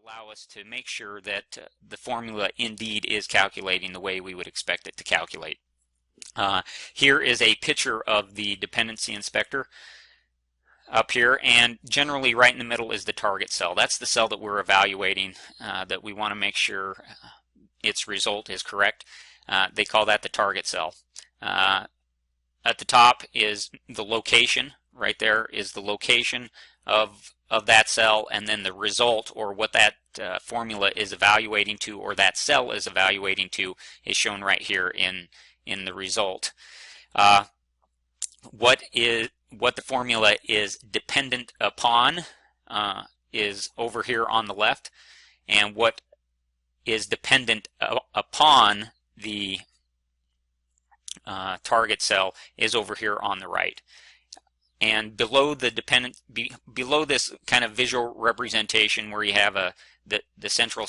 allow us to make sure that the formula indeed is calculating the way we would expect it to calculate. Here is a picture of the dependency inspector up here, and generally right in the middle is the target cell. That's the cell that we're evaluating, that we want to make sure its result is correct. They call that the target cell. At the top is the location. Right there is the location of that cell, and then the result, or what that formula is evaluating to, or that cell is evaluating to, is shown right here in the result. What the formula is dependent upon is over here on the left, and what is dependent upon the target cell is over here on the right. And below the below this kind of visual representation, where you have the central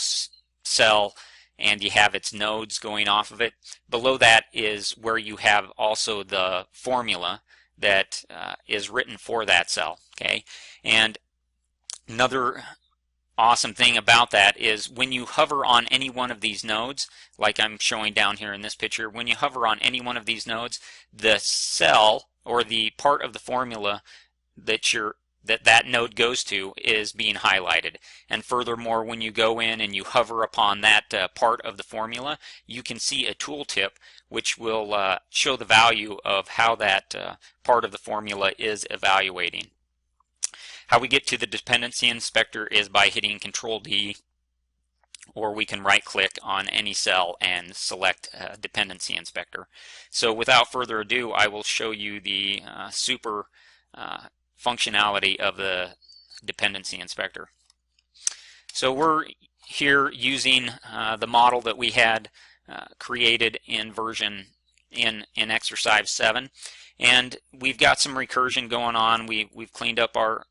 cell and you have its nodes going off of it, below that is where you have also the formula that is written for that cell. Okay, and another awesome thing about that is when you hover on any one of these nodes, like I'm showing down here in this picture, when you hover on any one of these nodes, the cell or the part of the formula that node goes to is being highlighted. And furthermore, when you go in and you hover upon that part of the formula, you can see a tooltip which will show the value of how that part of the formula is evaluating. How we get to the dependency inspector is by hitting Control D, or we can right click on any cell and select dependency inspector. So without further ado, I will show you the super functionality of the dependency inspector. So we're here using the model that we had created in version in exercise 7, and we've got some recursion going on. We've cleaned up our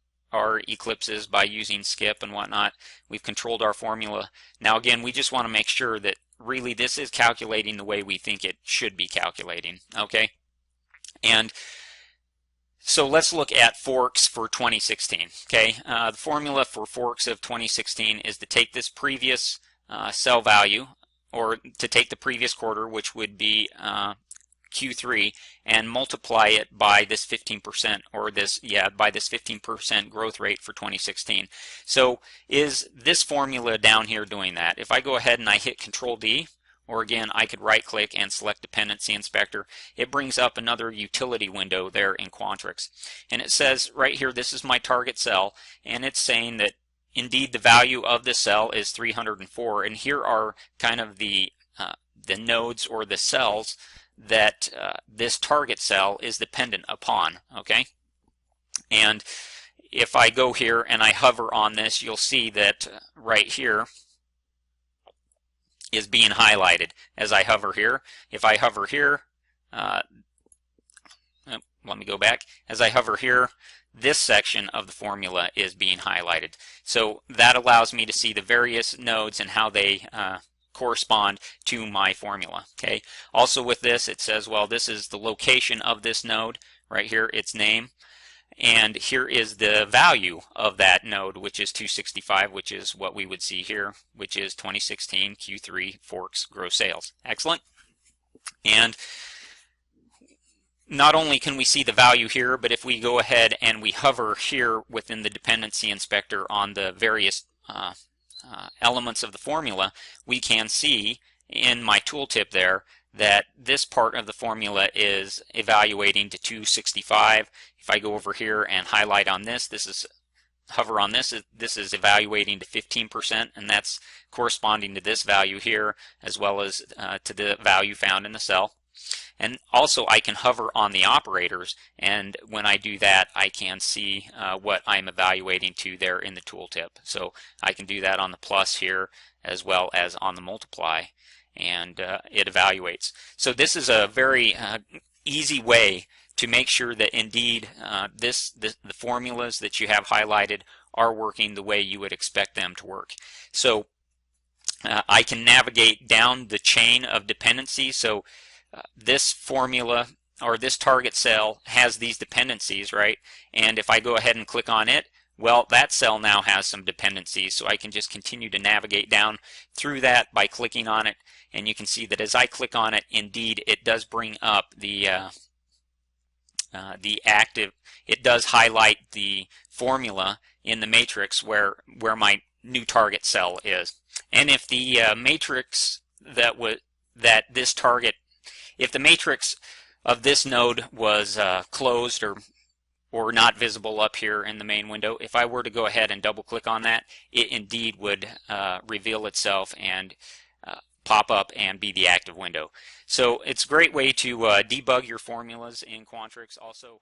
eclipses by using skip and whatnot. We've controlled our formula. Now again, we just want to make sure that really this is calculating the way we think it should be calculating. Okay, and so let's look at forks for 2016. Okay, the formula for forks of 2016 is to take this previous cell value, or to take the previous quarter, which would be Q3, and multiply it by this 15%, or by this 15% growth rate for 2016. So is this formula down here doing that? If I go ahead and I hit Control D, or again I could right click and select Dependency Inspector, it brings up another utility window there in Quantrix, and it says right here, this is my target cell, and it's saying that indeed the value of this cell is 304, and here are kind of the nodes or the cells that this target cell is dependent upon. Okay, and if I go here and I hover on this, you'll see that right here is being highlighted as I hover here. If I hover here, let me go back. As I hover here, this section of the formula is being highlighted. So that allows me to see the various nodes and how they correspond to my formula. Okay. Also with this, it says, well, this is the location of this node right here, its name, and here is the value of that node, which is 265, which is what we would see here, which is 2016 Q3 forks gross sales. Excellent. And not only can we see the value here, but if we go ahead and we hover here within the dependency inspector on the various elements of the formula, we can see in my tooltip there that this part of the formula is evaluating to 265. If I go over here and highlight on this, hover on this is evaluating to 15%, and that's corresponding to this value here, as well as to the value found in the cell. And also I can hover on the operators, and when I do that, I can see what I'm evaluating to there in the tooltip. So I can do that on the plus here as well as on the multiply, and it evaluates. So this is a very easy way to make sure that indeed the formulas that you have highlighted are working the way you would expect them to work. So I can navigate down the chain of dependencies. So this formula, or this target cell, has these dependencies, right? And if I go ahead and click on it, Well, that cell now has some dependencies, so I can just continue to navigate down through that by clicking on it, and you can see that as I click on it, indeed it does bring up the active, it does highlight the formula in the matrix where my new target cell is. And if the matrix that this target, if the matrix of this node was closed or not visible up here in the main window, if I were to go ahead and double click on that, it indeed would reveal itself and pop up and be the active window. So it's a great way to debug your formulas in Quantrix. Also,